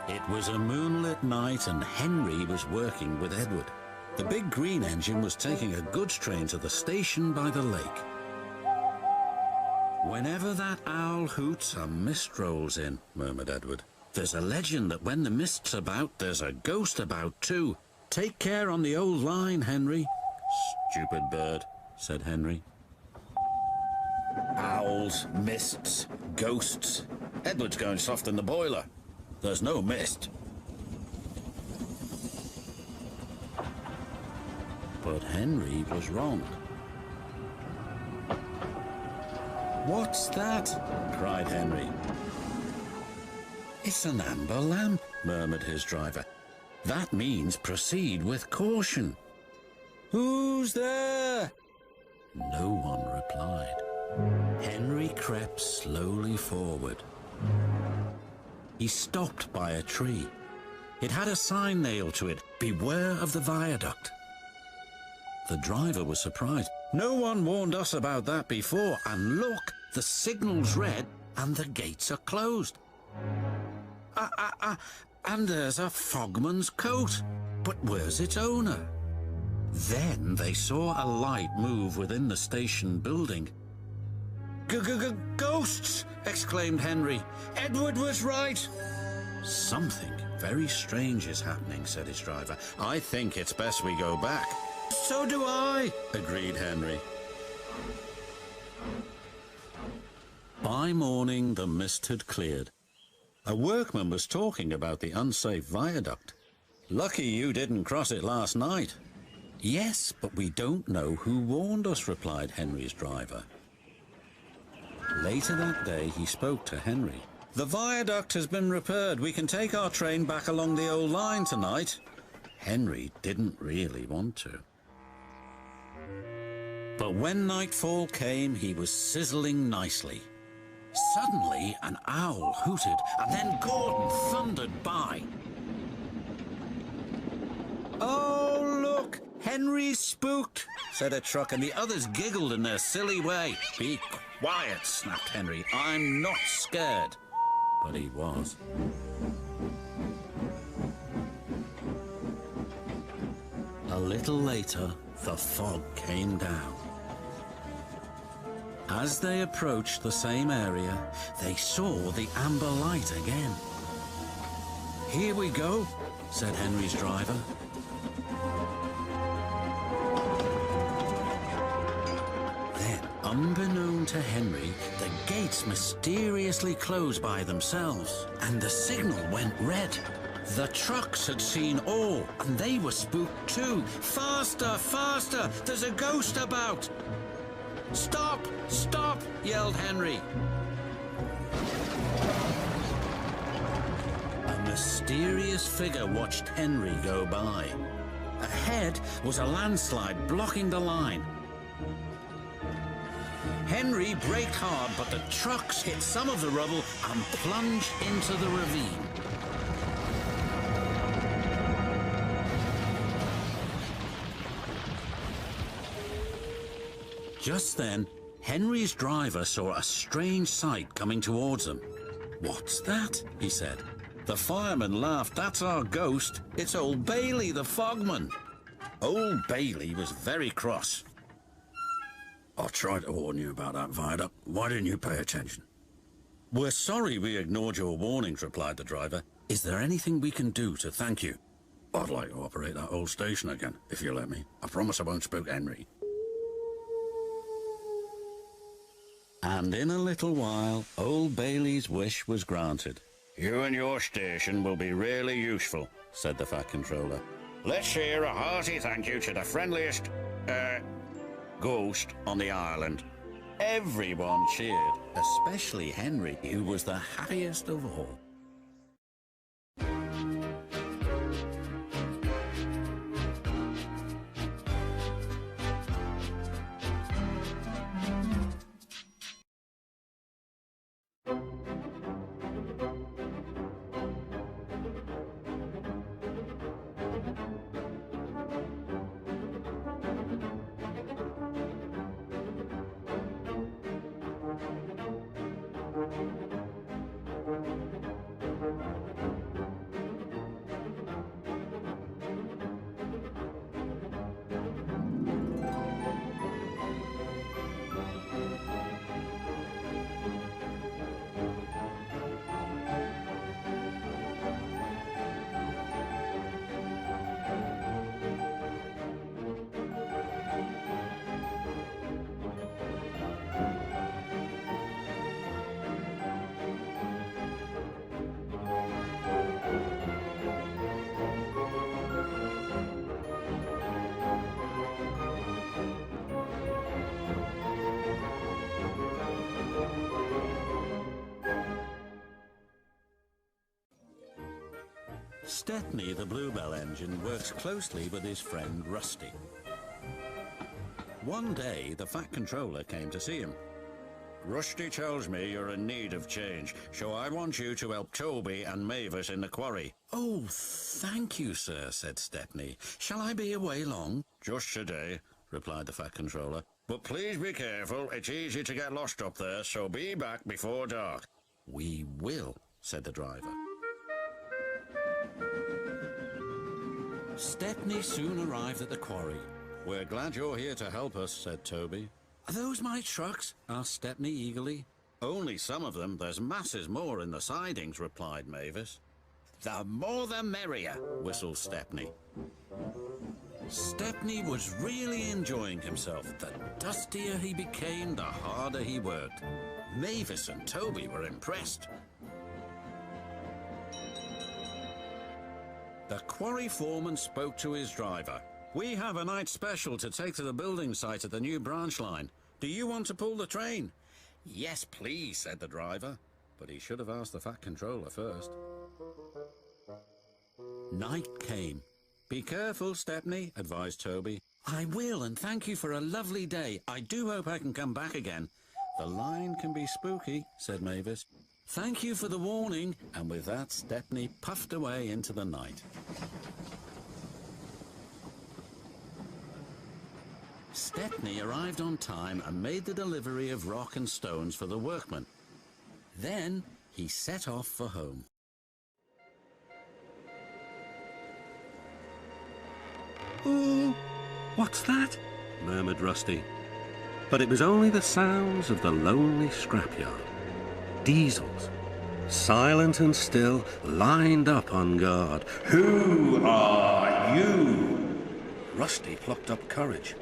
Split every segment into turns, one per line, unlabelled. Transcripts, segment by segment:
It was a moonlit night and Henry was working with Edward. The big green engine was taking a goods train to the station by the lake. "Whenever that owl hoots, a mist rolls in," murmured Edward. "There's a legend that when the mist's about, there's a ghost about too. Take care on the old line, Henry." "Stupid bird," said Henry. "Owls, mists, ghosts. Edward's going soft in the boiler. There's no mist." But Henry was wrong. "What's that?" cried Henry. "It's an amber lamp," murmured his driver. "That means proceed with caution." "Who's there?" No one replied. Henry crept slowly forward. He stopped by a tree. It had a sign nailed to it, "Beware of the viaduct." The driver was surprised. "No one warned us about that before, and look, the signal's red and the gates are closed. And there's a fogman's coat. But where's its owner?" Then they saw a light move within the station building. "Ghosts!" exclaimed Henry. "Edward was right." "Something very strange is happening," said his driver. "I think it's best we go back." "So do I," agreed Henry. By morning, the mist had cleared. A workman was talking about the unsafe viaduct. "Lucky you didn't cross it last night." "Yes, but we don't know who warned us," replied Henry's driver. Later that day, he spoke to Henry. "The viaduct has been repaired. We can take our train back along the old line tonight." Henry didn't really want to. But when nightfall came, he was sizzling nicely. Suddenly, an owl hooted, and then Gordon thundered by. "Oh, look! Henry's spooked," said a truck, and the others giggled in their silly way. "Be quiet," snapped Henry. "I'm not scared." But he was. A little later, the fog came down. As they approached the same area, they saw the amber light again. "Here we go," said Henry's driver. Then, unbeknown to Henry, the gates mysteriously closed by themselves, and the signal went red. The trucks had seen all, and they were spooked too. "Faster, faster! There's a ghost about!" "Stop! Stop!" yelled Henry. A mysterious figure watched Henry go by. Ahead was a landslide blocking the line. Henry braked hard, but the trucks hit some of the rubble and plunged into the ravine. Just then, Henry's driver saw a strange sight coming towards them. "What's that?" he said. The fireman laughed. "That's our ghost. It's old Bailey, the fogman." Old Bailey was very cross. "I tried to warn you about that viaduct. Why didn't you pay attention?" "We're sorry we ignored your warnings," replied the driver. "Is there anything we can do to thank you?" "I'd like to operate that old station again, if you let me. I promise I won't spook Henry." And in a little while, old Bailey's wish was granted. "You and your station will be really useful," said the Fat Controller. "Let's hear a hearty thank you to the friendliest, ghost on the island." Everyone cheered, especially Henry, who was the happiest of all. Stepney, the Bluebell engine, works closely with his friend Rusty. One day, the Fat Controller came to see him. Rusty tells me you're in need of change, so I want you to help Toby and Mavis in the quarry. Oh, thank you, sir, said Stepney. Shall I be away long? Just today, replied the Fat Controller. But please be careful, it's easy to get lost up there, so be back before dark. We will, said the driver. Stepney soon arrived at the quarry. We're glad you're here to help us, said Toby. Are those my trucks? Asked Stepney eagerly. Only some of them. There's masses more in the sidings, replied Mavis. The more the merrier, whistled Stepney. Stepney was really enjoying himself. The dustier he became, the harder he worked. Mavis and Toby were impressed. The quarry foreman spoke to his driver. We have a night special to take to the building site at the new branch line. Do you want to pull the train? Yes, please, said the driver. But he should have asked the Fat Controller first. Night came. Be careful, Stepney, advised Toby. I will, and thank you for a lovely day. I do hope I can come back again. The line can be spooky, said Mavis. Thank you for the warning. And with that, Stepney puffed away into the night. Stepney arrived on time and made the delivery of rock and stones for the workmen. Then he set off for home.
Oh, what's that? Murmured Rusty. But it was only the sounds of the lonely scrapyard. Diesels, silent and still, lined up on guard. Who are you? Rusty plucked up courage.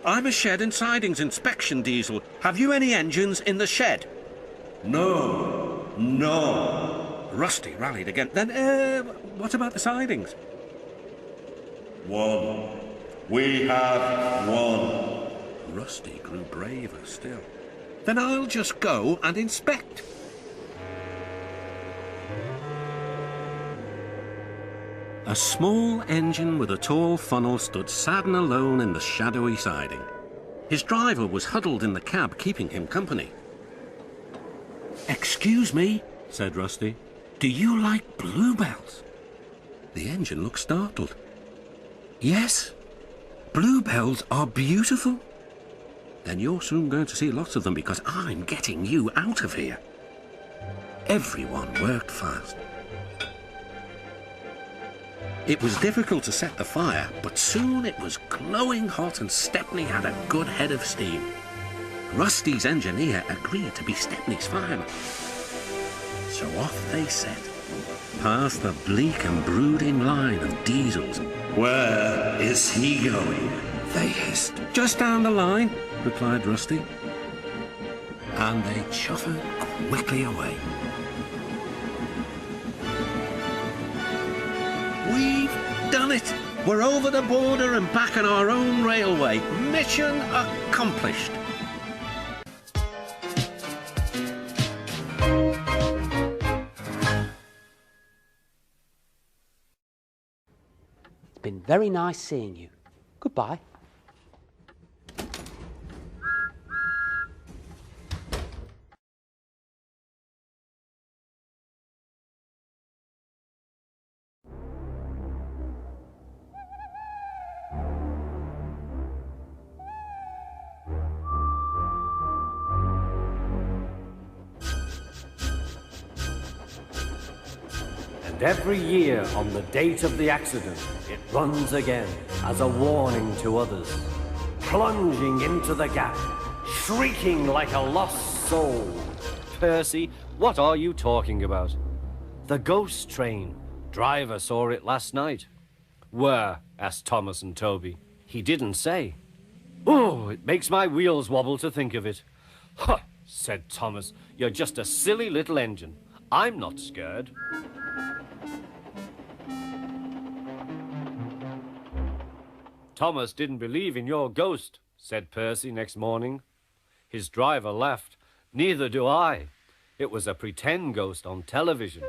I'm a shed and sidings inspection diesel. Have you any engines in the shed? No. Rusty rallied again. Then, what about the sidings?
One. We have one.
Rusty grew braver still. Then I'll just go and inspect. A small engine with a tall funnel stood sad and alone in the shadowy siding. His driver was huddled in the cab, keeping him company. Excuse me, said Rusty. Do you like bluebells? The engine looked startled. Yes, bluebells are beautiful. Then you're soon going to see lots of them because I'm getting you out of here. Everyone worked fast. It was difficult to set the fire, but soon it was glowing hot and Stepney had a good head of steam. Rusty's engineer agreed to be Stepney's fireman. So off they set, past the bleak and brooding line of diesels.
Where is he going?
They hissed. Just down the line, replied Rusty. And they chuffered quickly away. We've done it! We're over the border and back on our own railway. Mission accomplished.
It's been very nice seeing you. Goodbye.
And every year on the date of the accident, it runs again as a warning to others, plunging into the gap, shrieking like a lost soul.
Percy, what are you talking about? The ghost train. Driver saw it last night. Where? Asked Thomas and Toby. He didn't say. Oh, it makes my wheels wobble to think of it. Huh, said Thomas. You're just a silly little engine. I'm not scared. Thomas didn't believe in your ghost, said Percy next morning. His driver laughed. Neither do I. It was a pretend ghost on television.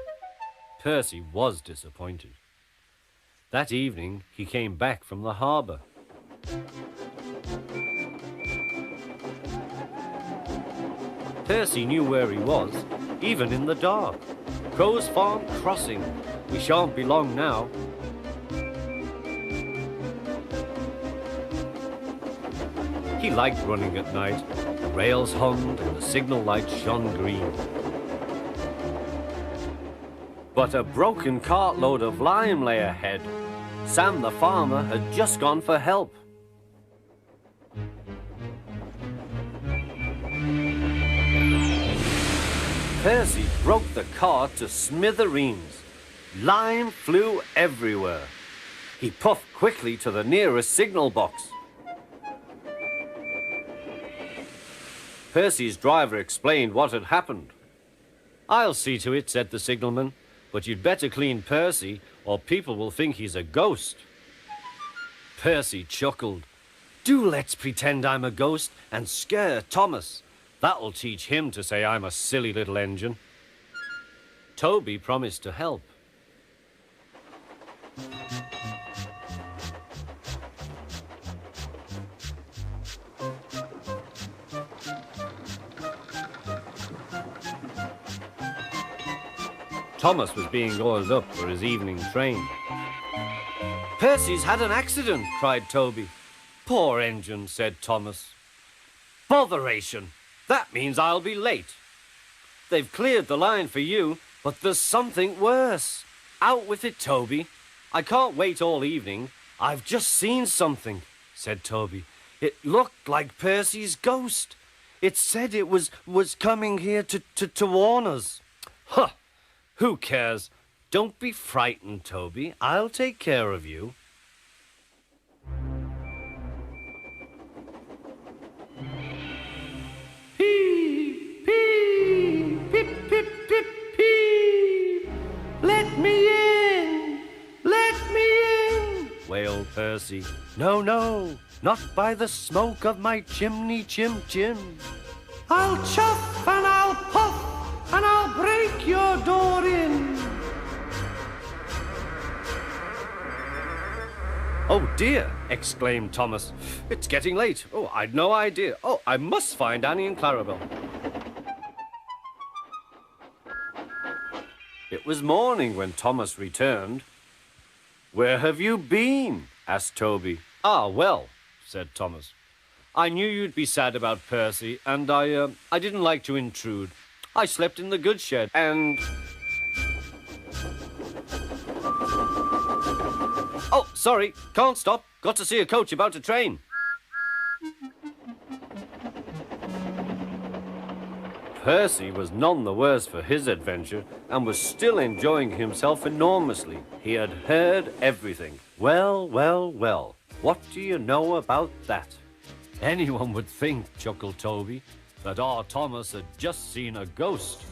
Percy was disappointed. That evening, he came back from the harbour. Percy knew where he was, even in the dark. Crow's Farm Crossing. We shan't be long now. He liked running at night. The rails hummed and the signal lights shone green. But a broken cartload of lime lay ahead. Sam the farmer had just gone for help. Percy broke the cart to smithereens. Lime flew everywhere. He puffed quickly to the nearest signal box. Percy's driver explained what had happened. "I'll see to it," said the signalman, "but you'd better clean Percy, or people will think he's a ghost." Percy chuckled. "Do let's pretend I'm a ghost and scare Thomas. That'll teach him to say I'm a silly little engine." Toby promised to help. Thomas was being oiled up for his evening train. "Percy's had an accident," cried Toby. "Poor engine," said Thomas. "Botheration! That means I'll be late. They've cleared the line for you, but there's something worse. Out with it, Toby. I can't wait all evening. I've just seen something," said Toby. "It looked like Percy's ghost. It said it was coming here to warn us." "Huh! Who cares? Don't be frightened, Toby. I'll take care of you." Pee, pee, pip, pip, pip, pee. "Let me in! Let me in!" wailed Percy. "No, no, not by the smoke of my chimney, chim, chim. I'll chuff and I'll puff and I'll break your door in." "Oh dear," exclaimed Thomas. "It's getting late. Oh, I'd no idea. Oh, I must find Annie and Clarabel." It was morning when Thomas returned. "Where have you been?" asked Toby. "Ah, well," said Thomas. "I knew you'd be sad about Percy, and I didn't like to intrude. I slept in the goods shed, and..." "Oh, sorry, can't stop. Got to see a coach about to train." Percy was none the worse for his adventure and was still enjoying himself enormously. He had heard everything. Well, well, well. What do you know about that? "Anyone would think," chuckled Toby, "that our Thomas had just seen a ghost."